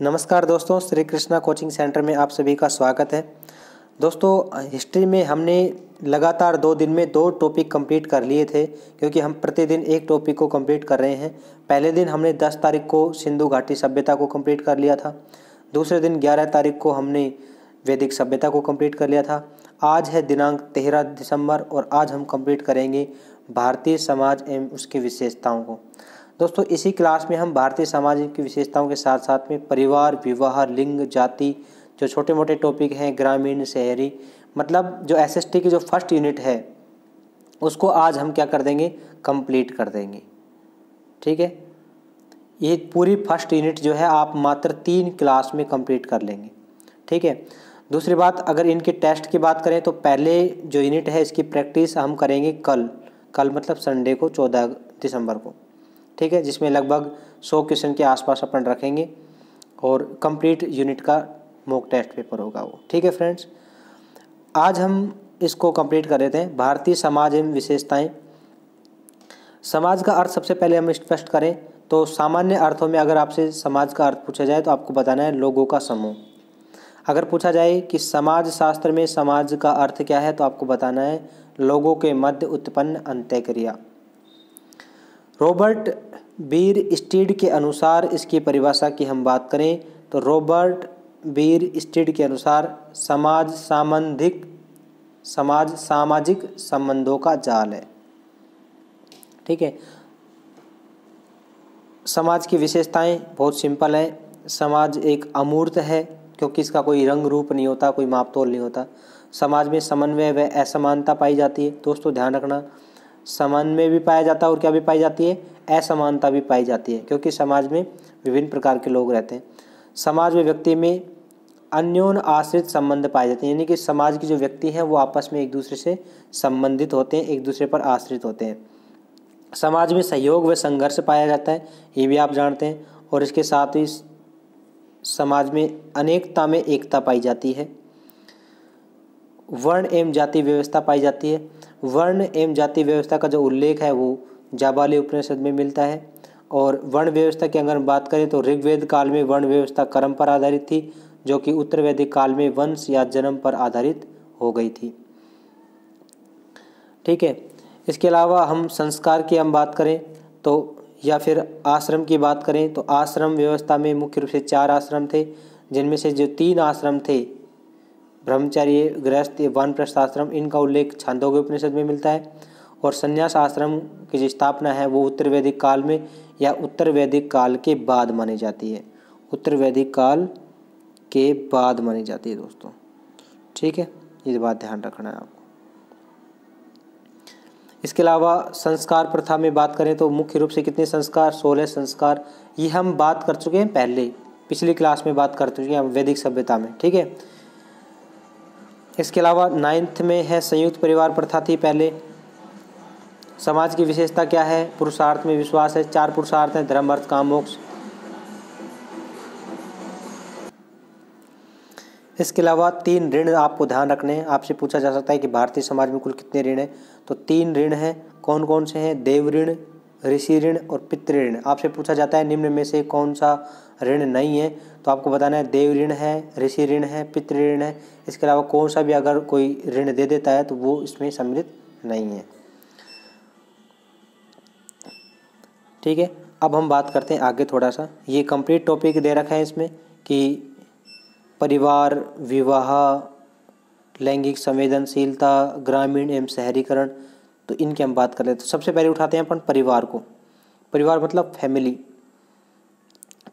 नमस्कार दोस्तों, Shri Krishna coaching centre में आप सभी का स्वागत है। दोस्तों, हिस्ट्री में हमने लगातार 2 दिन में 2 टॉपिक कंप्लीट कर लिए थे, क्योंकि हम प्रतिदिन एक टॉपिक को कंप्लीट कर रहे हैं। पहले दिन हमने 10 तारीख को सिंधु घाटी सभ्यता को कंप्लीट कर लिया था। दूसरे दिन 11 तारीख को हमने वैदिक सभ्यता को कंप्लीट कर लिया था। आज है दिनांक 13 दिसंबर और आज हम कंप्लीट करेंगे भारतीय समाज एवं उसकी विशेषताओं को। दोस्तों, इसी क्लास में हम भारतीय समाज की विशेषताओं के साथ साथ में परिवार, विवाह, लिंग, जाति, जो छोटे मोटे टॉपिक हैं, ग्रामीण, शहरी, मतलब जो एसएसटी की जो फर्स्ट यूनिट है उसको आज हम क्या कर देंगे, कंप्लीट कर देंगे। ठीक है, ये पूरी फर्स्ट यूनिट जो है आप मात्र 3 क्लास में कंप्लीट कर लेंगे। ठीक है। दूसरी बात, अगर इनके टेस्ट की बात करें तो पहले जो यूनिट है इसकी प्रैक्टिस हम करेंगे कल मतलब संडे को 14 दिसंबर को। ठीक है, जिसमें लगभग 100 क्वेश्चन के आसपास अपन रखेंगे और कंप्लीट यूनिट का मॉक टेस्ट पेपर होगा वो। ठीक है फ्रेंड्स, आज हम इसको कंप्लीट कर देते हैं। भारतीय समाज एवं विशेषताएं। समाज का अर्थ सबसे पहले हम स्पष्ट करें तो सामान्य अर्थों में अगर आपसे समाज का अर्थ पूछा जाए तो आपको बताना है लोगों का समूह। अगर पूछा जाए कि समाज शास्त्र में समाज का अर्थ क्या है तो आपको बताना है लोगों के मध्य उत्पन्न अंतःक्रिया। रॉबर्ट बीर स्टीड के अनुसार इसकी परिभाषा की हम बात करें तो रॉबर्ट बीर स्टीड के अनुसार समाज सामाजिक संबंधों का जाल है। ठीक है। समाज की विशेषताएं बहुत सिंपल है। समाज एक अमूर्त है क्योंकि इसका कोई रंग रूप नहीं होता, कोई माप तोल नहीं होता। समाज में समन्वय व असमानता पाई जाती है। दोस्तों ध्यान रखना, समन्वय भी पाया जाता है और क्या भी पाई जाती है, असमानता भी पाई जाती है, क्योंकि समाज में विभिन्न प्रकार के लोग रहते हैं। समाज में व्यक्ति में अन्योन्य आश्रित संबंध पाए जाते हैं, यानी कि समाज की जो व्यक्ति हैं वो आपस में एक दूसरे से संबंधित होते हैं, एक दूसरे पर आश्रित होते हैं। समाज में सहयोग व संघर्ष पाया जाता है, ये भी आप जानते हैं। और इसके साथ ही समाज में अनेकता में एकता पाई जाती है। वर्ण एवं जाति व्यवस्था पाई जाती है। वर्ण एवं जाति व्यवस्था का जो उल्लेख है वो जाबाली उपनिषद में मिलता है। और वर्ण व्यवस्था की अगर बात करें तो ऋग्वेद काल में वर्ण व्यवस्था कर्म पर आधारित थी, जो कि उत्तर वैदिक काल में वंश या जन्म पर आधारित हो गई थी। ठीक है। इसके अलावा हम संस्कार की हम बात करें तो या फिर आश्रम की बात करें तो आश्रम व्यवस्था में मुख्य रूप से 4 आश्रम थे, जिनमें से जो 3 आश्रम थे ब्रह्मचर्य, गृहस्थ, वानप्रस्थ आश्रम, इनका उल्लेख छांदोग्य उपनिषद में मिलता है। और संन्यास आश्रम की जो स्थापना है वो उत्तर वैदिक काल में या उत्तर वैदिक काल के बाद मानी जाती है। उत्तर वैदिक काल के बाद मानी जाती है दोस्तों। ठीक है, ये बात ध्यान रखना है आपको। इसके अलावा संस्कार प्रथा में बात करें तो मुख्य रूप से कितने संस्कार, 16 संस्कार। ये हम बात कर चुके हैं पहले, पिछली क्लास में बात कर चुके हैं वैदिक सभ्यता में। ठीक है। इसके अलावा 9th में है संयुक्त परिवार प्रथा थी पहले। समाज की विशेषता क्या है, पुरुषार्थ में विश्वास है। 4 पुरुषार्थ हैं, धर्म, अर्थ, काम, मोक्ष। इसके अलावा 3 ऋण आपको ध्यान रखने हैं। आपसे पूछा जा सकता है कि भारतीय समाज में कुल कितने ऋण हैं, तो 3 ऋण हैं। कौन कौन से हैं, देव ऋण, ऋषि ऋण और पितृ ऋण। आपसे पूछा जाता है निम्न में से कौन सा ऋण नहीं है, तो आपको बताना है देव ऋण है, ऋषि ऋण है, पितृ ऋण है। इसके अलावा कौन सा भी अगर कोई ऋण दे देता है तो वो इसमें सम्मिलित नहीं है। ठीक है, अब हम बात करते हैं आगे थोड़ा सा। ये कंप्लीट टॉपिक दे रखा है इसमें कि परिवार, विवाह, लैंगिक संवेदनशीलता, ग्रामीण एवं शहरीकरण, तो इनकी हम बात कर लेते हैं। तो सबसे पहले उठाते हैं अपन परिवार को। परिवार मतलब फैमिली।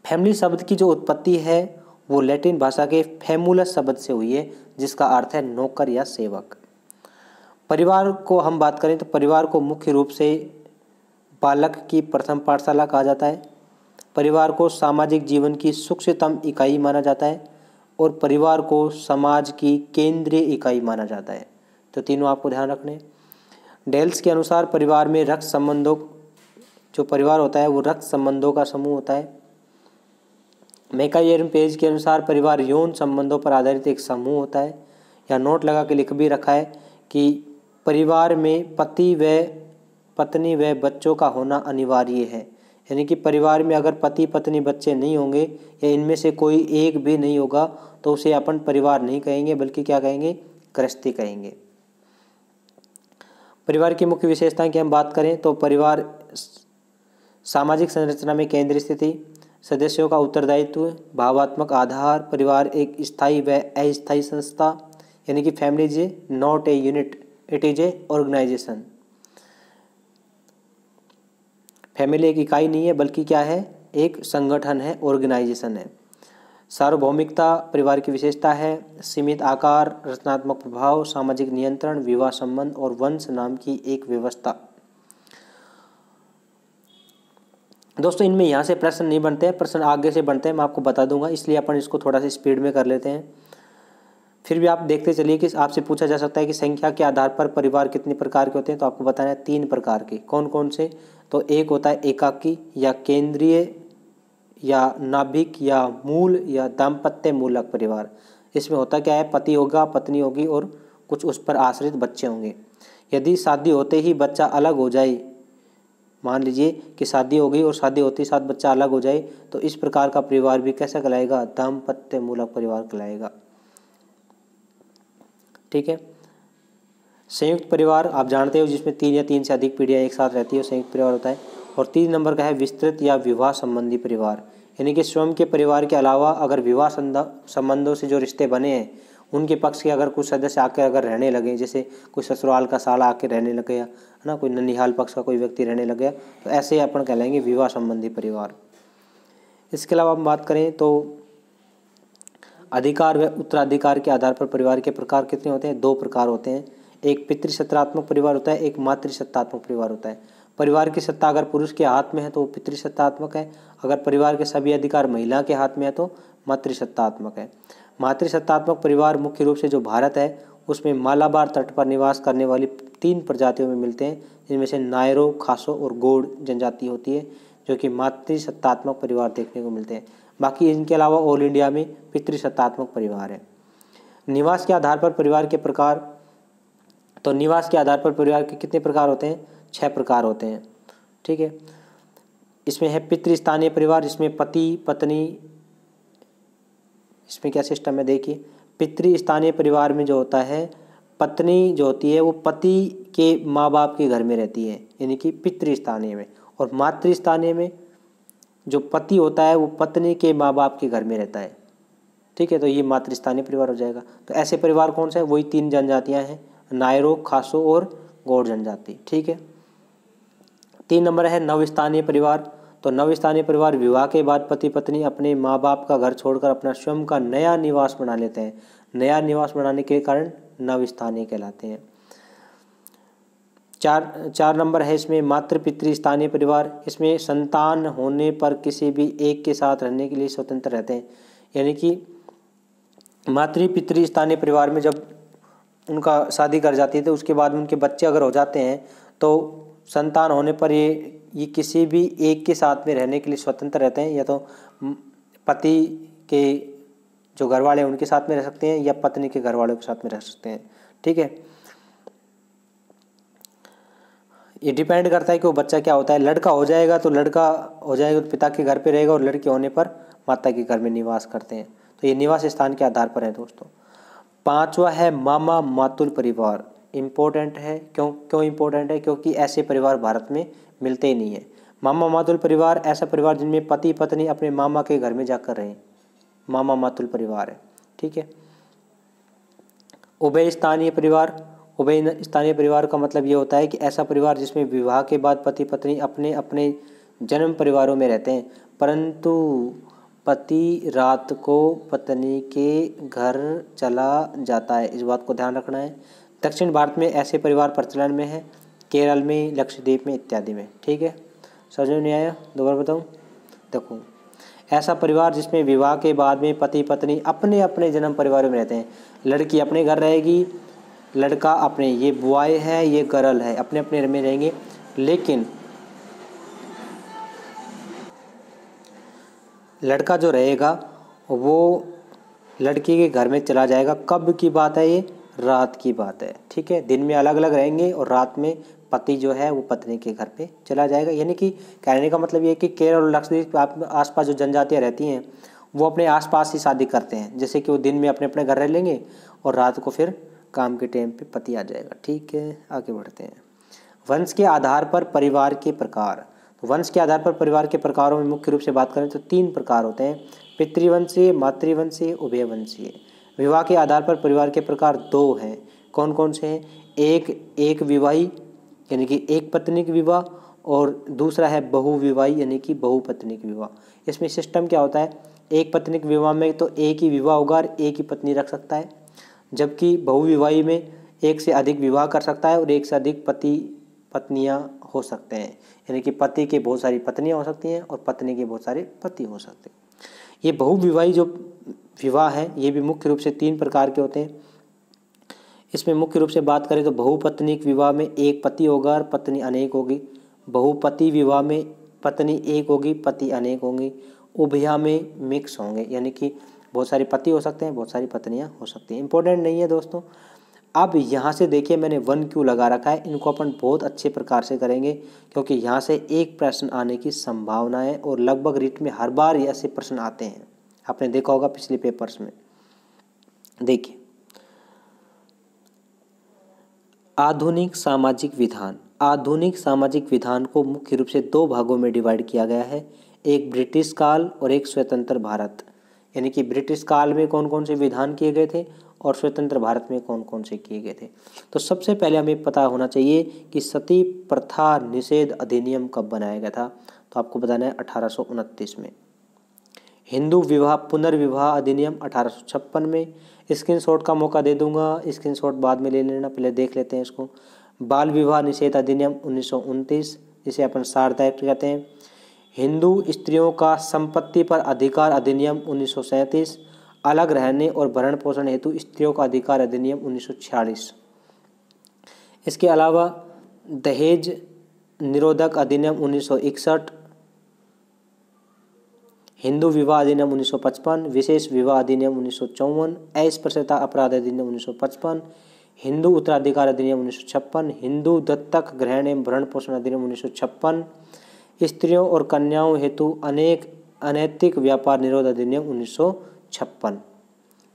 फैमिली शब्द की जो उत्पत्ति है वो लैटिन भाषा के फैमुलस शब्द से हुई है, जिसका अर्थ है नौकर या सेवक। परिवार को हम बात करें तो परिवार को मुख्य रूप से बालक की प्रथम पाठशाला कहा जाता है। परिवार को सामाजिक जीवन की सूक्ष्मतम इकाई माना जाता है और परिवार को समाज की केंद्रीय इकाई माना जाता है। तो तीनों आपको ध्यान रखने। डेल्स के अनुसार परिवार में रक्त संबंधों, जो परिवार होता है वो रक्त संबंधों का समूह होता है। मैकाइयर पेज के अनुसार परिवार यौन संबंधों पर आधारित एक समूह होता है। या नोट लगा के लिख भी रखा है कि परिवार में पति व पत्नी व बच्चों का होना अनिवार्य है। यानी कि परिवार में अगर पति पत्नी बच्चे नहीं होंगे या इनमें से कोई एक भी नहीं होगा तो उसे अपन परिवार नहीं कहेंगे, बल्कि क्या कहेंगे, गृहस्थी कहेंगे। परिवार की मुख्य विशेषताएं की हम बात करें तो परिवार सामाजिक संरचना में केंद्रीय स्थिति, सदस्यों का उत्तरदायित्व, भावात्मक आधार, परिवार एक स्थायी व अस्थायी संस्था, यानी कि family is not a unit, it is a organization. Family एक इकाई नहीं है बल्कि क्या है, एक संगठन है, ऑर्गेनाइजेशन है। सार्वभौमिकता परिवार की विशेषता है। सीमित आकार, रचनात्मक प्रभाव, सामाजिक नियंत्रण, विवाह संबंध और वंश नाम की एक व्यवस्था। दोस्तों इनमें यहाँ से प्रश्न नहीं बनते हैं, प्रश्न आगे से बनते हैं, मैं आपको बता दूंगा, इसलिए अपन इसको थोड़ा सा स्पीड में कर लेते हैं। फिर भी आप देखते चलिए कि आपसे पूछा जा सकता है कि संख्या के आधार पर परिवार कितने प्रकार के होते हैं, तो आपको बताना है 3 प्रकार के। कौन कौन से, तो एक होता है एकाकी या केंद्रीय या नाभिक या मूल या दाम्पत्य मूलक परिवार। इसमें होता क्या है, पति होगा, पत्नी होगी और कुछ उस पर आश्रित बच्चे होंगे। यदि शादी होते ही बच्चा अलग हो जाए, मान लीजिए कि शादी हो गई और शादी होते ही साथ बच्चा अलग हो जाए, तो इस प्रकार का परिवार भी कैसा कहलाएगा, दाम्पत्य मूलक परिवार कहलाएगा। ठीक है। संयुक्त परिवार आप जानते हो, जिसमें 3 या 3 से अधिक पीढ़ियां एक साथ रहती है, संयुक्त परिवार होता है। और 3 नंबर का है विस्तृत या विवाह संबंधी परिवार, यानी कि स्वयं के परिवार के अलावा अगर विवाह संबंधों से जो रिश्ते बने हैं उनके पक्ष के अगर कुछ सदस्य आकर अगर रहने लगे, जैसे कोई ससुराल का साला आके रहने लग गया है ना, कोई ननिहाल पक्ष का कोई व्यक्ति रहने लग गया, तो ऐसे अपन कहलाएंगे विवाह संबंधी परिवार। इसके अलावा हम बात करें तो अधिकार व उत्तराधिकार के आधार पर परिवार के प्रकार कितने होते हैं, 2 प्रकार होते हैं। एक पितृसत्तात्मक परिवार होता है, एक मातृसत्तात्मक परिवार होता है। परिवार की सत्ता अगर पुरुष के हाथ में है तो वो पितृसत्तात्मक है, अगर परिवार के सभी अधिकार महिला के हाथ में है तो मातृसत्तात्मक है। मातृसत्तात्मक परिवार मुख्य रूप से जो भारत है उसमें मालाबार तट पर निवास करने वाली 3 प्रजातियों में मिलते हैं, जिनमें से नायरो, खासो और गोंड जनजाति होती है, जो कि मातृसत्तात्मक परिवार देखने को मिलते हैं। बाकी इनके अलावा ऑल इंडिया में पितृसत्तात्मक परिवार है। निवास के आधार पर परिवार के प्रकार, तो निवास के आधार पर परिवार के कितने प्रकार होते हैं, 6 प्रकार होते हैं। ठीक है। इसमें है पितृस्थानीय परिवार, जिसमें पति पत्नी, इसमें क्या सिस्टम है देखिए, पितृस्थानीय परिवार में जो होता है पत्नी जो होती है वो पति के माँ बाप के घर में रहती है, यानी कि पितृस्थानीय में। और मातृस्थानीय में जो पति होता है वो पत्नी के माँ बाप के घर में रहता है। ठीक है, तो ये मातृस्थानीय परिवार हो जाएगा। तो ऐसे परिवार कौन से हैं, वही 3 जनजातियां हैं, नायरो, खासो और गौड़ जनजाति। ठीक है। 3 नंबर है नवस्थानीय परिवार। तो नवस्थानीय परिवार विवाह के बाद पति पत्नी अपने माँ बाप का घर छोड़कर अपना स्वयं का नया निवास बना लेते हैं। नया निवास बनाने के कारण नवस्थानीय कहलाते हैं। 4 नंबर है इसमें मातृ पितृस्थानीय परिवार। इसमें संतान होने पर किसी भी एक के साथ रहने के लिए स्वतंत्र रहते हैं, यानी कि मातृ पितृस्थानीय परिवार में जब उनका शादी कर जाती है तो उसके बाद उनके बच्चे अगर हो जाते हैं तो संतान होने पर ये किसी भी एक के साथ में रहने के लिए स्वतंत्र रहते हैं, या तो पति के जो घर वाले हैं उनके साथ में रह सकते हैं या पत्नी के घर वालों के साथ में रह सकते हैं। ठीक है। ये डिपेंड करता है कि वो बच्चा क्या होता है, लड़का हो जाएगा तो पिता के घर पे रहेगा, और लड़की होने पर माता के घर में निवास करते हैं। तो ये निवास स्थान के आधार पर है दोस्तों। 5वां है मामा मातुल परिवार। इम्पोर्टेंट है, क्यों इम्पोर्टेंट है, क्योंकि ऐसे परिवार भारत में मिलते ही नहीं है। मामा मातुल परिवार ऐसा परिवार जिनमें पति पत्नी अपने मामा के घर में जाकर रहें, मामा मातुल परिवार है। ठीक है। उभय स्थानीय परिवार। उभय स्थानीय परिवार का मतलब ये होता है कि ऐसा परिवार जिसमें विवाह के बाद पति पत्नी अपने अपने जन्म परिवारों में रहते हैं, परंतु पति रात को पत्नी के घर चला जाता है। इस बात को ध्यान रखना है। दक्षिण भारत में ऐसे परिवार प्रचलन में है, केरल में, लक्षद्वीप में इत्यादि में। ठीक है, समझ में नहीं आया, दोबारा बताऊं। देखो, ऐसा परिवार जिसमें विवाह के बाद में पति पत्नी अपने अपने जन्म परिवारों में रहते हैं। लड़की अपने घर रहेगी, लड़का अपने, ये बॉय है ये गर्ल है, अपने अपने में रहेंगे। लेकिन लड़का जो रहेगा वो लड़की के घर में चला जाएगा। कब की बात है ये, रात की बात है। ठीक है, दिन में अलग अलग रहेंगे और रात में पति जो है वो पत्नी के घर पे चला जाएगा। यानी कि कहने का मतलब ये है कि केरल और लक्षद्वीप आसपास जो जनजातियाँ रहती हैं वो अपने आसपास ही शादी करते हैं, जैसे कि वो दिन में अपने अपने घर रह लेंगे और रात को फिर काम के टाइम पे पति आ जाएगा। ठीक है, आगे बढ़ते हैं। वंश के आधार पर परिवार के प्रकार। तो वंश के आधार पर परिवार के प्रकारों में मुख्य रूप से बात करें तो 3 प्रकार होते हैं, पितृवंशीय, मातृवंशीय, उभयवंशीय। विवाह के आधार पर परिवार के प्रकार 2 हैं। कौन कौन से हैं? एक विवाही यानी कि एक पत्नी का विवाह, और दूसरा है बहुविवाही यानी कि बहुपत्नी विवाह। इसमें सिस्टम क्या होता है, एक पत्नी के विवाह में तो एक ही विवाह होगा और एक ही पत्नी रख सकता है, जबकि बहुविवाही में एक से अधिक विवाह कर सकता है और एक से अधिक पति पत्नियां हो सकते हैं। यानी कि पति के बहुत सारी पत्नियां हो सकती हैं और पत्नी के बहुत सारे पति हो सकते हैं। ये बहुविवाही जो विवाह है ये भी मुख्य रूप से 3 प्रकार के होते हैं। इसमें मुख्य रूप से बात करें तो बहुपत्नीक विवाह में एक पति होगा और पत्नी अनेक होगी। बहुपति विवाह में पत्नी एक होगी, पति अनेक होंगे। उभया में मिक्स होंगे, यानी कि बहुत सारे पति हो सकते हैं, बहुत सारी पत्नियां हो सकती हैं। इंपॉर्टेंट नहीं है दोस्तों। अब यहाँ से देखिए मैंने 1 क्यों लगा रखा है, इनको अपन बहुत अच्छे प्रकार से करेंगे क्योंकि यहाँ से एक प्रश्न आने की संभावना है और लगभग रीट में हर बार ऐसे प्रश्न आते हैं। आपने देखा होगा पिछले पेपर्स में। देखिए, आधुनिक सामाजिक विधान। आधुनिक सामाजिक विधान को मुख्य रूप से 2 भागों में डिवाइड किया गया है, एक ब्रिटिश काल और एक स्वतंत्र भारत। यानी कि ब्रिटिश काल में कौन कौन से विधान किए गए थे और स्वतंत्र भारत में कौन कौन से किए गए थे। तो सबसे पहले हमें पता होना चाहिए कि सती प्रथा निषेध अधिनियम कब बनाया गया था। तो आपको बताना है 1829 में। हिंदू विवाह पुनर्विवाह अधिनियम 1856 में। स्क्रीनशॉट का मौका दे दूंगा, स्क्रीनशॉट बाद में ले लेना, पहले देख लेते हैं इसको। बाल विवाह निषेध अधिनियम 1929, जिसे अपन शारदा एक्ट कहते हैं। हिंदू स्त्रियों का संपत्ति पर अधिकार अधिनियम 1937। अलग रहने और भरण पोषण हेतु स्त्रियों का अधिकार अधिनियम 1946। इसके अलावा दहेज निरोधक अधिनियम 1961। हिंदू विवाह अधिनियम 1955, विशेष विवाह अधिनियम 1954, अस्पृश्यता अपराध अधिनियम 1955, हिंदू उत्तराधिकार अधिनियम 1956, हिंदू दत्तक ग्रहण एवं भरण पोषण अधिनियम 1956, स्त्रियों और कन्याओं हेतु अनेक अनैतिक व्यापार निरोध अधिनियम 1956।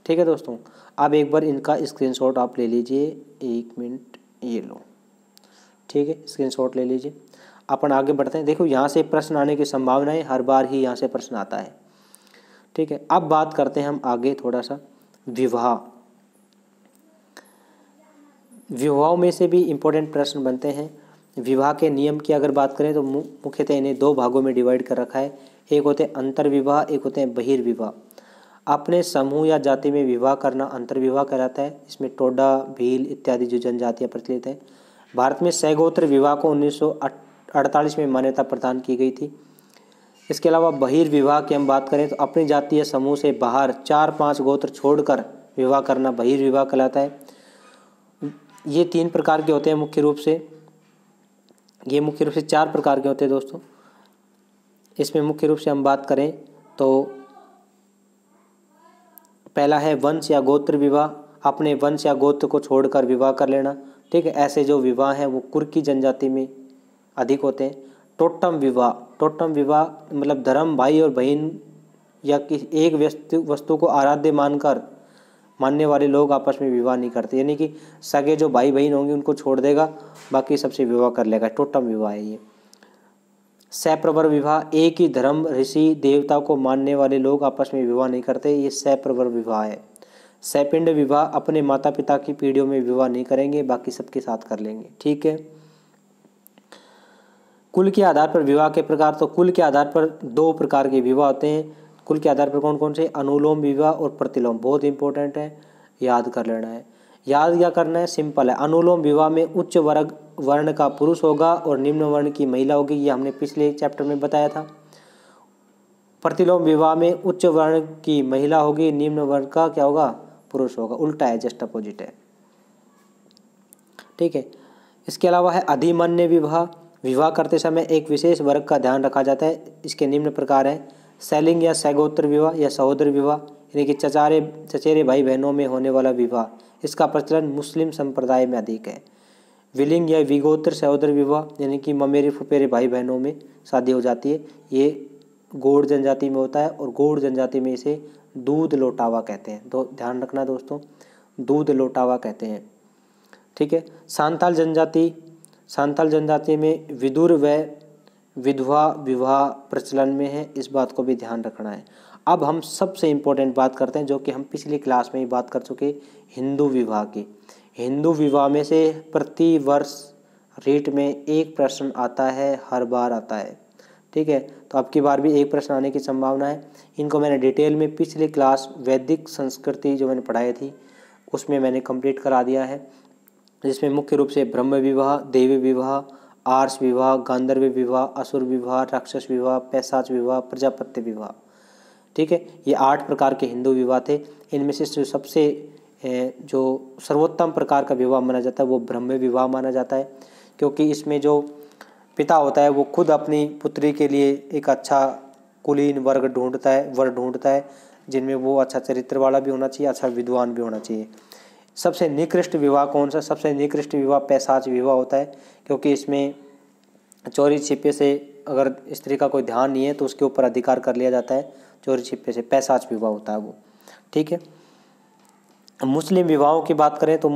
ठीक है दोस्तों, अब एक बार इनका स्क्रीनशॉट आप ले लीजिए। 1 मिनट, ये लो। ठीक है, स्क्रीनशॉट ले लीजिए। अपन आगे बढ़ते हैं। देखो यहाँ से प्रश्न आने की संभावना है, हर बार ही यहाँ से प्रश्न आता है। ठीक है, अब बात करते हैं हम आगे थोड़ा सा विवाह। विवाह में से भी इम्पोर्टेंट प्रश्न बनते हैं। विवाह के नियम की अगर बात करें तो मुख्यतः इन्हें 2 भागों में डिवाइड कर रखा है। एक होते हैं अंतर्विवाह, एक होते हैं बहिर्विवाह। अपने समूह या जाति में विवाह करना अंतर्विवाह कहलाता है। इसमें टोडा, भील इत्यादि जो जनजातियाँ प्रचलित हैं। भारत में सैगोत्र विवाह को 1948 में मान्यता प्रदान की गई थी। इसके अलावा बहिर्विवाह की हम बात करें तो अपनी जातीय समूह से बाहर 4-5 गोत्र छोड़कर विवाह करना बहिर्विवाह कहलाता है। ये 3 प्रकार के होते हैं मुख्य रूप से। ये मुख्य रूप से 4 प्रकार के होते हैं दोस्तों। इसमें मुख्य रूप से हम बात करें तो पहला है वंश या गोत्र विवाह, अपने वंश या गोत्र को छोड़कर विवाह कर लेना। ठीक है, ऐसे जो विवाह हैं वो कुर्की जनजाति में अधिक होते हैं। टोटम विवाह, टोटम विवाह मतलब धर्म भाई और बहन या किसी एक वस्तु को आराध्य मानने वाले लोग आपस में विवाह नहीं करते। यानी कि सगे जो भाई बहन होंगे उनको छोड़ देगा, बाकी सबसे विवाह कर लेगा। टोटम विवाह है ये। सप्रवर विवाह, एक ही धर्म ऋषि देवता को मानने वाले लोग आपस में विवाह नहीं करते, ये सप्रवर विवाह है। सैपिंड विवाह, अपने माता पिता की पीढ़ियों में विवाह नहीं करेंगे, बाकी सबके साथ कर लेंगे। ठीक है। कुल के आधार पर विवाह के प्रकार, तो कुल के आधार पर 2 प्रकार के विवाह होते हैं। कुल के आधार पर कौन कौन से? अनुलोम विवाह और प्रतिलोम। बहुत इंपॉर्टेंट है, याद कर लेना है। याद क्या करना है, सिंपल है। अनुलोम विवाह में उच्च वर्ण का पुरुष होगा और निम्न वर्ण की महिला होगी, ये हमने पिछले चैप्टर में बताया था। प्रतिलोम विवाह में उच्च वर्ण की महिला होगी, निम्न वर्ण का क्या होगा? पुरुष होगा। उल्टा है, जस्ट अपोजिट है। ठीक है। इसके अलावा है अधिमन्य विवाह। विवाह करते समय एक विशेष वर्ग का ध्यान रखा जाता है। इसके निम्न प्रकार हैं: सैलिंग या सैगोत्र विवाह या सहोदर विवाह, यानी कि चचेरे भाई बहनों में होने वाला विवाह। इसका प्रचलन मुस्लिम संप्रदाय में अधिक है। विलिंग या विगोत्र सहोदर विवाह यानी कि ममेरे फुफेरे भाई बहनों में शादी हो जाती है, ये गौड़ जनजाति में होता है और गौड़ जनजाति में इसे दूध लोटावा कहते हैं। तो ध्यान रखना दोस्तों, दूध लोटावा कहते हैं। ठीक है। सांथाल जनजाति में विदुर व विधवा विवाह प्रचलन में है, इस बात को भी ध्यान रखना है। अब हम सबसे इम्पोर्टेंट बात करते हैं जो कि हम पिछली क्लास में ही बात कर चुके, हिंदू विवाह की। हिंदू विवाह में से प्रति वर्ष रीट में एक प्रश्न आता है, हर बार आता है। ठीक है, तो अब की बार भी एक प्रश्न आने की संभावना है। इनको मैंने डिटेल में पिछली क्लास वैदिक संस्कृति जो मैंने पढ़ाई थी उसमें मैंने कंप्लीट करा दिया है, जिसमें मुख्य रूप से ब्रह्म विवाह, देवी विवाह, आर्ष विवाह, गांधर्व विवाह, असुर विवाह, राक्षस विवाह, पैशाच विवाह, प्रजापत्य विवाह। ठीक है, ये 8 प्रकार के हिंदू विवाह थे। इनमें से सबसे जो सर्वोत्तम प्रकार का विवाह माना जाता है वो ब्रह्म विवाह माना जाता है, क्योंकि इसमें जो पिता होता है वो खुद अपनी पुत्री के लिए एक अच्छा कुलीन वर ढूंढता है जिनमें वो अच्छा चरित्र वाला भी होना चाहिए, अच्छा विद्वान भी होना चाहिए। सबसे निकृष्ट विवाह कौन सा? सबसे निकृष्ट विवाह पैशाच विवाह होता है, क्योंकि इसमें चोरी छिपे से अगर स्त्री का कोई ध्यान नहीं है तो उसके ऊपर अधिकार कर लिया जाता है, चोरी छिपे से पैशाच विवाह होता है वो। ठीक है। मुस्लिम विवाहों की बात करें तो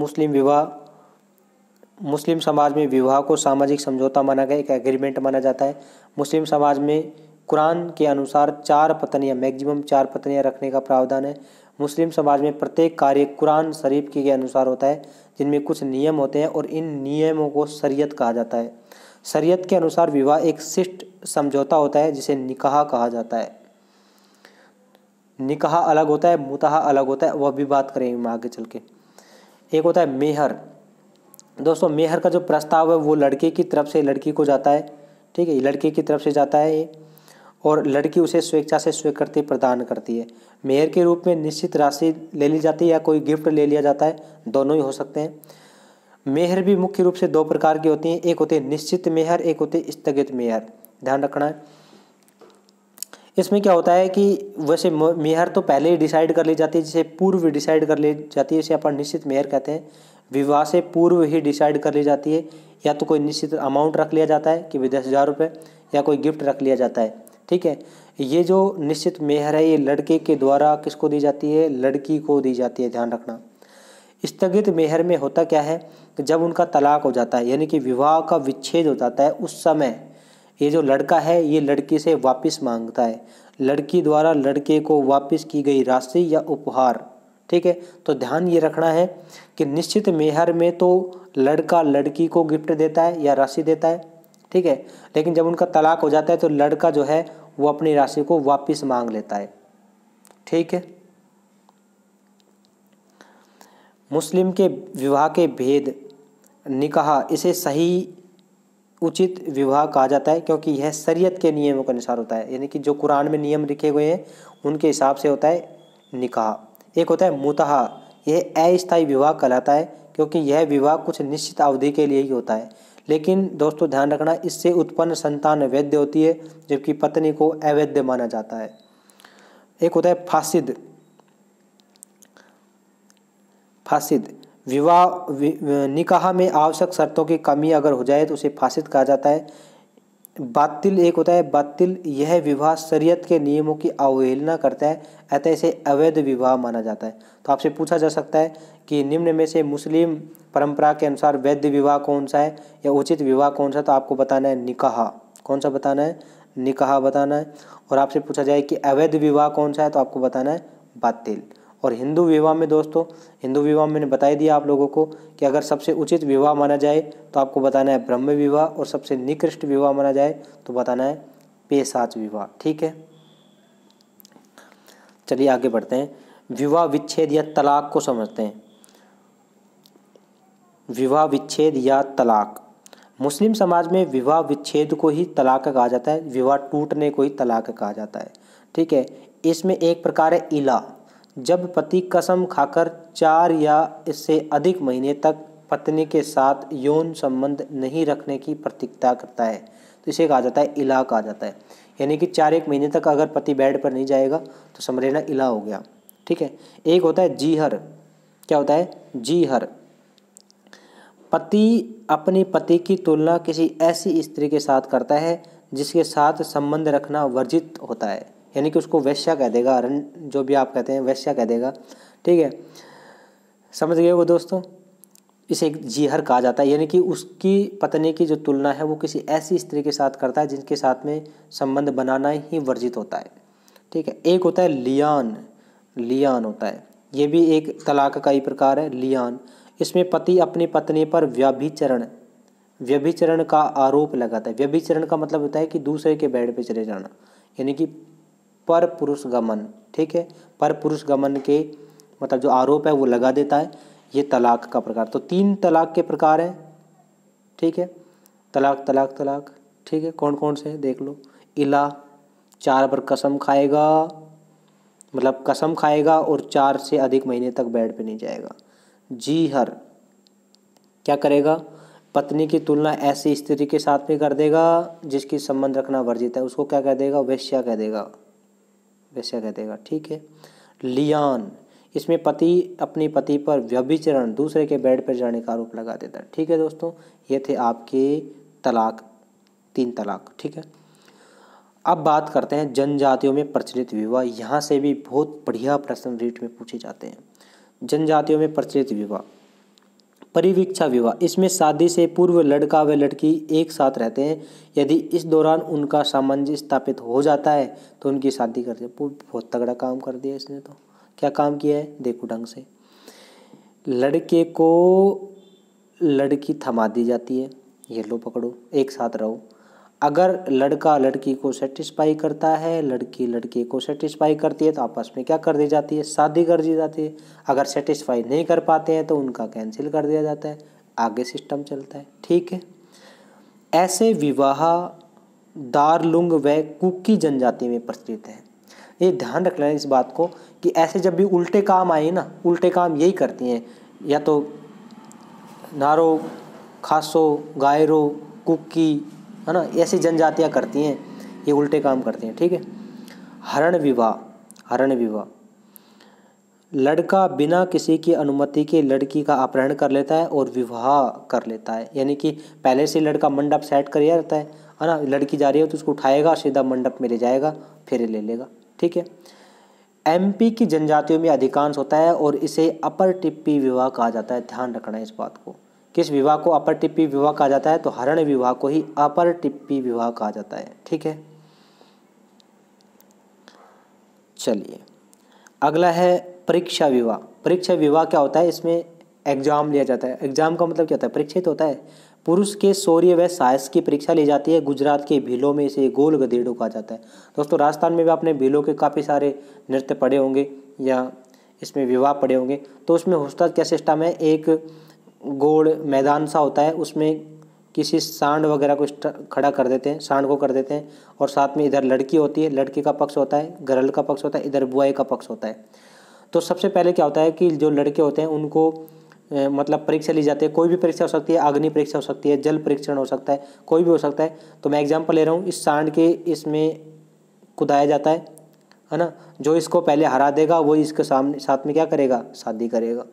मुस्लिम समाज में विवाह को सामाजिक समझौता माना गया, एक एग्रीमेंट माना जाता है। मुस्लिम समाज में कुरान के अनुसार 4 पत्नियां, मैक्सिमम 4 पत्नियां रखने का प्रावधान है। मुस्लिम समाज में प्रत्येक कार्य कुरान शरीफ के अनुसार होता है, जिनमें कुछ नियम होते हैं और इन नियमों को शरीयत कहा जाता है। शरीयत के अनुसार विवाह एक शिष्ट समझौता होता है जिसे निकाह कहा जाता है। निकाह अलग होता है, मुताह अलग होता है, वह भी बात करेंगे हम आगे चल के। एक होता है मेहर। दोस्तों मेहर का जो प्रस्ताव है वो लड़के की तरफ से लड़की को जाता है। ठीक है, लड़के की तरफ से जाता है ये, और लड़की उसे स्वेच्छा से स्वीकृति प्रदान करती है। मेहर के रूप में निश्चित राशि ले ली जाती है या कोई गिफ्ट ले लिया जाता है, दोनों ही हो सकते हैं। मेहर भी मुख्य रूप से 2 प्रकार की होती हैं, एक होती है निश्चित मेहर, एक होती है स्थगित मेहर। ध्यान रखना है। इसमें क्या होता है कि वैसे मेहर तो पहले ही डिसाइड कर ली जाती है, जिसे पूर्व डिसाइड कर ली जाती है, इसे अपन निश्चित मेहर कहते हैं। विवाह से पूर्व ही डिसाइड कर ली जाती है, या तो कोई निश्चित अमाउंट रख लिया जाता है कि 10,000 रुपये, या कोई गिफ्ट रख लिया जाता है। ठीक है, ये जो निश्चित मेहर है ये लड़के के द्वारा किसको दी जाती है? लड़की को दी जाती है। ध्यान रखना। स्थगित मेहर में होता क्या है कि जब उनका तलाक हो जाता है, यानी कि विवाह का विच्छेद हो जाता है, उस समय ये जो लड़का है ये लड़की से वापस मांगता है, लड़की द्वारा लड़के को वापस की गई राशि या उपहार। ठीक है, तो ध्यान ये रखना है कि निश्चित मेहर में तो लड़का लड़की को गिफ्ट देता है या राशि देता है। ठीक है, लेकिन जब उनका तलाक हो जाता है तो लड़का जो है वो अपनी राशि को वापस मांग लेता है। ठीक है। मुस्लिम के विवाह के भेद निकाह, इसे सही उचित विवाह कहा जाता है, क्योंकि यह शरीयत के नियमों के अनुसार होता है, यानी कि जो कुरान में नियम लिखे हुए हैं उनके हिसाब से होता है निकाह। एक होता है मुताह, यह अस्थायी विवाह कहलाता है, क्योंकि यह विवाह कुछ निश्चित अवधि के लिए ही होता है। लेकिन दोस्तों ध्यान रखना, इससे उत्पन्न संतान वैध होती है, जबकि पत्नी को अवैध माना जाता है। एक होता है फासिद। विवाह निकाह में आवश्यक शर्तों की कमी अगर हो जाए तो उसे फासिद कहा जाता है। बातिल एक होता है बातिल, यह विवाह शरीयत के नियमों की अवहेलना करता है, अतः इसे अवैध विवाह माना जाता है। तो आपसे पूछा जा सकता है कि निम्न में से मुस्लिम परंपरा के अनुसार वैध विवाह कौन सा है या उचित विवाह कौन सा? तो आपको बताना है निकाह। कौन सा बताना है? निकाह बताना है। और आपसे पूछा जाए कि अवैध विवाह कौन सा है? तो आपको बताना है बातिल। और हिंदू विवाह में दोस्तों, हिंदू विवाह मैंने बता ही दिया आप लोगों को कि अगर सबसे उचित विवाह माना जाए तो आपको बताना है ब्रह्म विवाह, और सबसे निकृष्ट विवाह माना जाए तो बताना है पैशाच विवाह। ठीक है, चलिए आगे बढ़ते हैं। विवाह विच्छेद या तलाक को समझते हैं। विवाह विच्छेद या तलाक। मुस्लिम समाज में विवाह विच्छेद को ही तलाक कहा जाता है, विवाह टूटने को ही तलाक कहा जाता है। ठीक है, इसमें एक प्रकार है इला, जब पति कसम खाकर 4 या इससे अधिक महीने तक पत्नी के साथ यौन संबंध नहीं रखने की प्रतिज्ञा करता है, तो इसे कहा जाता है इला कहा जाता है। यानी कि 4 महीने तक अगर पति बेड पर नहीं जाएगा तो समझ लेना इला हो गया। ठीक है, एक होता है जीहर। क्या होता है? जीहर। पति अपनी पति की तुलना किसी ऐसी स्त्री के साथ करता है जिसके साथ संबंध रखना वर्जित होता है, यानी कि उसको वैश्या कह देगा, जो भी आप कहते हैं वैश्या कह देगा। ठीक है, समझ गए वो दोस्तों। इसे जीहर कहा जाता है, यानी कि उसकी पत्नी की जो तुलना है वो किसी ऐसी स्त्री के साथ करता है जिनके साथ में संबंध बनाना ही वर्जित होता है। ठीक है, एक होता है लियान, लियान होता है, ये भी एक तलाक का ही प्रकार है, लियान। इसमें पति अपनी पत्नी पर व्यभिचरण का आरोप लगाता है। व्यभिचरण का मतलब होता है कि दूसरे के बेड पे चले जाना, यानी कि पर पुरुष गमन। ठीक है, पर पुरुष गमन के मतलब जो आरोप है वो लगा देता है, ये तलाक का प्रकार। तो 3 तलाक के प्रकार हैं। ठीक है, तलाक तलाक तलाक। ठीक है, कौन कौन से देख लो। इला, 4 पर कसम खाएगा, मतलब कसम खाएगा और 4 से अधिक महीने तक बेड पे नहीं जाएगा। जीहर क्या करेगा, पत्नी की तुलना ऐसी स्त्री के साथ भी कर देगा जिसकी संबंध रखना वर्जित है, उसको क्या कह देगा, वैश्या कह देगा, वैश्या कह देगा। ठीक है, लियान, इसमें पति अपनी पति पर व्यभिचरण, दूसरे के बेड पर जाने का आरोप लगा देता है। ठीक है दोस्तों, ये थे आपके तलाक, 3 तलाक। ठीक है, अब बात करते हैं जनजातियों में प्रचलित विवाह। यहाँ से भी बहुत बढ़िया प्रश्न रीट में पूछे जाते हैं। जनजातियों में प्रचलित विवाह, परिवीक्षा विवाह, इसमें शादी से पूर्व लड़का व लड़की एक साथ रहते हैं। यदि इस दौरान उनका सामंजस्य स्थापित हो जाता है तो उनकी शादी करते हैं। बहुत तगड़ा काम कर दिया इसने तो। क्या काम किया है देखो ढंग से। लड़के को लड़की थमा दी जाती है, ये लो पकड़ो, एक साथ रहो। अगर लड़का लड़की को सेटिस्फाई करता है, लड़की लड़के को सेटिस्फाई करती है तो आपस में क्या कर दी जाती है, शादी कर दी जाती है। अगर सेटिस्फाई नहीं कर पाते हैं तो उनका कैंसिल कर दिया जाता है, आगे सिस्टम चलता है। ठीक है, ऐसे विवाह दारलुंग व कुकी जनजाति में प्रचलित है। ये ध्यान रखना है इस बात को कि ऐसे जब भी उल्टे काम आए ना, उल्टे काम यही करती हैं, या तो नारो, खासो, गायरो, कुकी, है ना, ऐसी जनजातियाँ करती हैं, ये उल्टे काम करती हैं। ठीक है, हरण विवाह, हरण विवाह, लड़का बिना किसी की अनुमति के लड़की का अपहरण कर लेता है और विवाह कर लेता है, यानी कि पहले से लड़का मंडप सेट कर रहता है ना, लड़की जा रही है तो उसको उठाएगा, सीधा मंडप में ले जाएगा, फिर ले लेगा। ठीक है, एमपी की जनजातियों में अधिकांश होता है और इसे अपर टिप्पी विवाह कहा जाता है। ध्यान रखना है इस बात को, किस विवाह को अपर टिप्पी विवाह कहा जाता है, तो हरण विवाह को ही अपर टिप्पी विवाह कहा जाता है। ठीक है, चलिए अगला है परीक्षा विवाह। परीक्षा विवाह क्या होता है, इसमें एग्जाम लिया जाता है। एग्जाम का मतलब क्या होता है, परीक्षित होता है। पुरुष के शौर्य व साहस की परीक्षा ली जाती है। गुजरात के भीलों में इसे गोल गधेड़ो कहा जाता है। दोस्तों राजस्थान में भी आपने भीलों के काफ़ी सारे नृत्य पढ़े होंगे या इसमें विवाह पढ़े होंगे। तो उसमें होता क्या सिस्टम है, एक गोल मैदान सा होता है, उसमें किसी सांड वगैरह को खड़ा कर देते हैं, सांड को कर देते हैं, और साथ में इधर लड़की होती है, लड़के का पक्ष होता है, गर्ल का पक्ष होता है, इधर बॉय का पक्ष होता है। तो सबसे पहले क्या होता है कि जो लड़के होते हैं उनको मतलब परीक्षा ली जाती है। कोई भी परीक्षा हो सकती है, अग्नि परीक्षा हो सकती है, जल परीक्षण हो सकता है, कोई भी हो सकता है। तो मैं एग्जांपल ले रहा हूँ, इस सांड के इसमें कुदाया जाता है ना, जो इसको पहले हरा देगा वो इसके सामने साथ में क्या करेगा, शादी करेगा।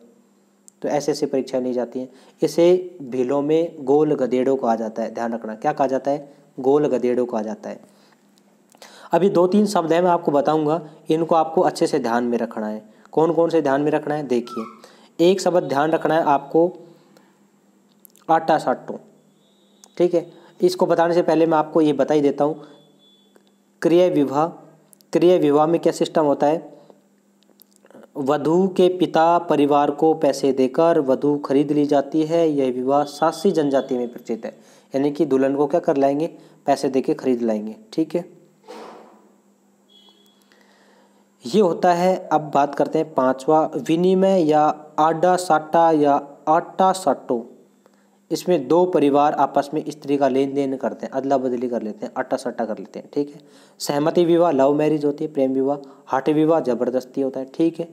तो ऐसे ऐसे परीक्षा ली जाती हैं। इसे भीलों में गोल गधेड़ो कहा जाता है। ध्यान रखना, क्या कहा जाता है, गोल गधेड़ो कहा जाता है। अभी 2-3 शब्द है मैं आपको बताऊंगा, इनको आपको अच्छे से ध्यान में रखना है। कौन कौन से ध्यान में रखना है, देखिए एक शब्द ध्यान रखना है आपको, आटा साटो। ठीक है, इसको बताने से पहले मैं आपको ये बता ही देता हूँ, क्रिया विवाह। क्रिया विवाह में क्या सिस्टम होता है, वधू के पिता परिवार को पैसे देकर वधू खरीद ली जाती है। यह विवाह सासी जनजाति में प्रचलित है, यानी कि दुल्हन को क्या कर लाएंगे, पैसे देके खरीद लाएंगे। ठीक है, ये होता है। अब बात करते हैं 5वां, विनिमय या आडा साटा या आटा साटो। इसमें 2 परिवार आपस में स्त्री का लेन देन करते हैं, अदला बदली कर लेते हैं, आटा साटा कर लेते हैं। ठीक है, सहमति विवाह लव मैरिज होती है, प्रेम विवाह हठ विवाह जबरदस्ती होता है। ठीक है,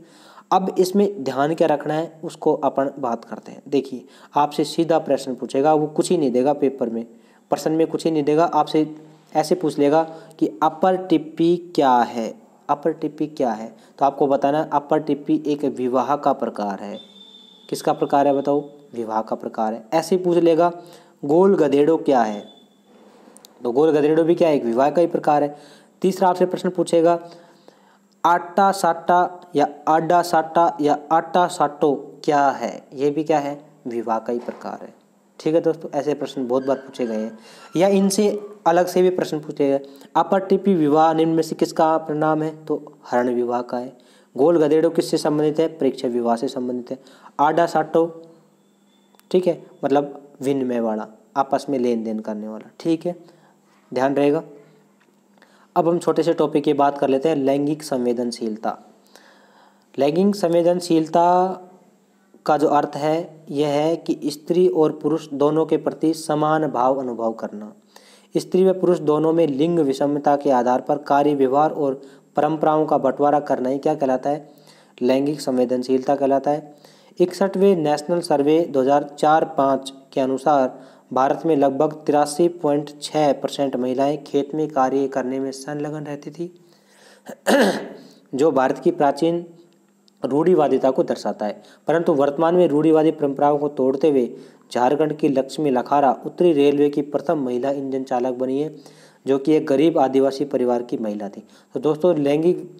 अब इसमें ध्यान क्या रखना है उसको अपन बात करते हैं। देखिए आपसे सीधा प्रश्न पूछेगा, वो कुछ ही नहीं देगा पेपर में, प्रश्न में कुछ ही नहीं देगा, आपसे ऐसे पूछ लेगा कि अपर टिप्पी क्या है। अपर टिप्पी क्या है, तो आपको बताना है अपर टिप्पी एक विवाह का प्रकार है। किसका प्रकार है बताओ, विवाह का प्रकार है। ऐसे ही पूछ लेगा गोल गधेड़ो क्या है, तो गोल गधेड़ो भी क्या है, एक विवाह का ही प्रकार है। तीसरा आपसे प्रश्न पूछेगा आटा साटा या आडा साटा या आटा साटो क्या है, ये भी क्या है, विवाह का ही प्रकार है। ठीक है दोस्तों, ऐसे प्रश्न बहुत बार पूछे गए हैं, या इनसे अलग से भी प्रश्न पूछे गए। अपरटिपी विवाह निम्न में से किसका परिणाम है, तो हरण विवाह का है। गोल गधेड़ो किससे संबंधित है, प्रेक्षक विवाह से संबंधित है। आडा साटो, ठीक है, मतलब विनिमय वाला, आपस में लेन देन करने वाला। ठीक है, ध्यान रहेगा। अब हम छोटे से टॉपिक की बात कर लेते हैं, लैंगिक संवेदनशीलता। लैंगिक संवेदनशीलता का जो अर्थ है यह है कि स्त्री और पुरुष दोनों के प्रति समान भाव अनुभव करना। स्त्री व पुरुष दोनों में लिंग विषमता के आधार पर कार्य व्यवहार और परंपराओं का बंटवारा करना ही क्या कहलाता है, लैंगिक संवेदनशीलता कहलाता है। 61वें नेशनल सर्वे 2004-05 के अनुसार भारत में लगभग 83.6% महिलाएं खेत में कार्य करने में संलग्न रहती थी, जो भारत की प्राचीन रूढ़िवादिता को दर्शाता है। परंतु वर्तमान में रूढ़िवादी परंपराओं को तोड़ते हुए झारखंड की लक्ष्मी लखारा उत्तरी रेलवे की प्रथम महिला इंजन चालक बनी है, जो कि एक गरीब आदिवासी परिवार की महिला थी। तो दोस्तों, लैंगिक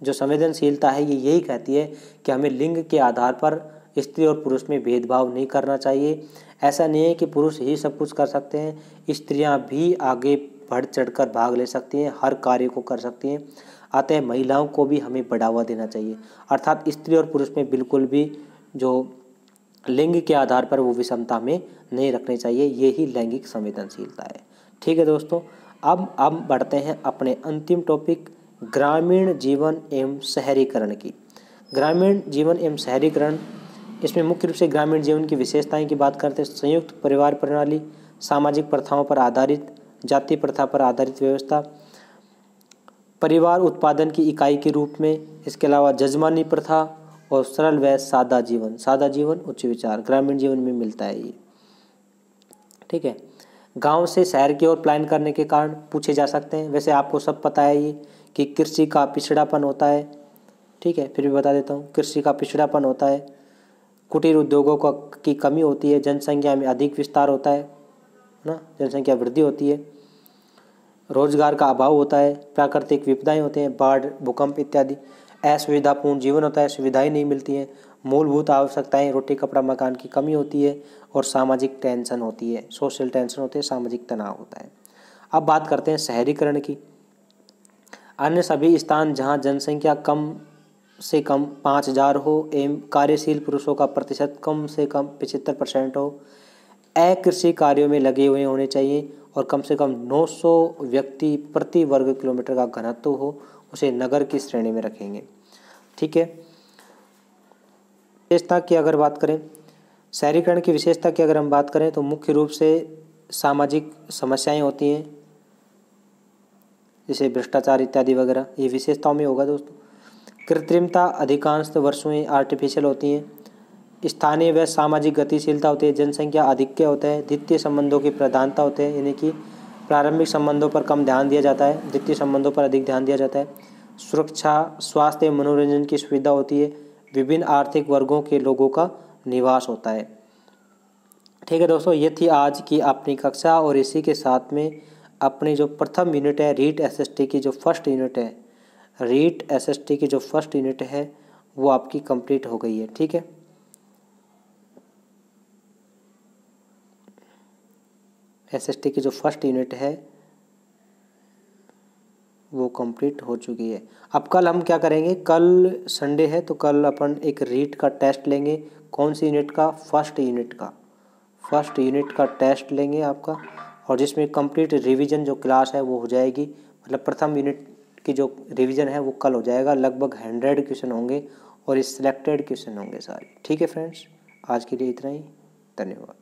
जो संवेदनशीलता है ये यही कहती है कि हमें लिंग के आधार पर स्त्री और पुरुष में भेदभाव नहीं करना चाहिए। ऐसा नहीं है कि पुरुष ही सब कुछ कर सकते हैं, स्त्रियां भी आगे बढ़ चढ़कर भाग ले सकती हैं, हर कार्य को कर सकती हैं। अतः महिलाओं को भी हमें बढ़ावा देना चाहिए, अर्थात स्त्री और पुरुष में बिल्कुल भी जो लिंग के आधार पर वो विषमता में नहीं रखनी चाहिए। ये ही लैंगिक संवेदनशीलता है। ठीक है दोस्तों, अब बढ़ते हैं अपने अंतिम टॉपिक, ग्रामीण जीवन एवं शहरीकरण की। ग्रामीण जीवन एवं शहरीकरण, इसमें मुख्य रूप से ग्रामीण जीवन की विशेषताएं की बात करते हैं। संयुक्त परिवार प्रणाली, सामाजिक प्रथाओं पर आधारित, जाति प्रथा पर आधारित व्यवस्था, परिवार उत्पादन की इकाई के रूप में, इसके अलावा जजमानी प्रथा और सरल व सादा जीवन। सादा जीवन उच्च विचार ग्रामीण जीवन में मिलता है ये। ठीक है, गांव से शहर की ओर प्लान करने के कारण पूछे जा सकते हैं। वैसे आपको सब पता है ये कि कृषि का पिछड़ापन होता है। ठीक है, फिर भी बता देता हूँ, कृषि का पिछड़ापन होता है, कुटीर उद्योगों की कमी होती है, जनसंख्या में अधिक विस्तार होता है ना, जनसंख्या वृद्धि होती है, रोजगार का अभाव होता है, प्राकृतिक विपदाएं होते हैं, बाढ़, भूकंप इत्यादि, असुविधापूर्ण जीवन होता है, सुविधाएं नहीं मिलती हैं, मूलभूत आवश्यकताएं, रोटी कपड़ा मकान की कमी होती है, और सामाजिक टेंशन होती है, सोशल टेंशन होती है, सामाजिक तनाव होता है। अब बात करते हैं शहरीकरण की। अन्य सभी स्थान जहां जनसंख्या कम से कम 5000 हो एवं कार्यशील पुरुषों का प्रतिशत कम से कम 75% हो, अकृषि कार्यों में लगे हुए होने चाहिए और कम से कम 900 व्यक्ति प्रति वर्ग किलोमीटर का घनत्व हो, उसे नगर की श्रेणी में रखेंगे। ठीक है, विशेषता की अगर बात करें, शहरीकरण की विशेषता की अगर हम बात करें तो मुख्य रूप से सामाजिक समस्याएं होती हैं, जैसे भ्रष्टाचार इत्यादि वगैरह, ये विशेषताओं में होगा दोस्तों। कृत्रिमता अधिकांश वस्तुएं आर्टिफिशियल होती हैं। स्थानीय व सामाजिक गतिशीलता होती है, जनसंख्या अधिक्य होता है, द्वितीय संबंधों की प्रधानता होते हैं, यानी कि प्रारंभिक संबंधों पर कम ध्यान दिया जाता है, द्वितीय संबंधों पर अधिक ध्यान दिया जाता है। सुरक्षा, स्वास्थ्य एवं मनोरंजन की सुविधा होती है, विभिन्न आर्थिक वर्गों के लोगों का निवास होता है। ठीक है दोस्तों, ये थी आज की अपनी कक्षा, और इसी के साथ में अपनी जो प्रथम यूनिट है रीट एसएसटी की जो फर्स्ट यूनिट है, रीट एसएसटी की जो फर्स्ट यूनिट है वो आपकी कंप्लीट हो गई है। ठीक है, एसएसटी की जो फर्स्ट यूनिट है वो कंप्लीट हो चुकी है। अब कल हम क्या करेंगे, कल संडे है तो कल अपन एक रीट का टेस्ट लेंगे। कौन सी यूनिट का, फर्स्ट यूनिट का टेस्ट लेंगे आपका, और जिसमें कंप्लीट रिवीजन जो क्लास है वो हो जाएगी। मतलब प्रथम यूनिट की जो रिवीजन है वो कल हो जाएगा। लगभग 100 क्वेश्चन होंगे और ये सिलेक्टेड क्वेश्चन होंगे सारे। ठीक है फ्रेंड्स, आज के लिए इतना ही, धन्यवाद।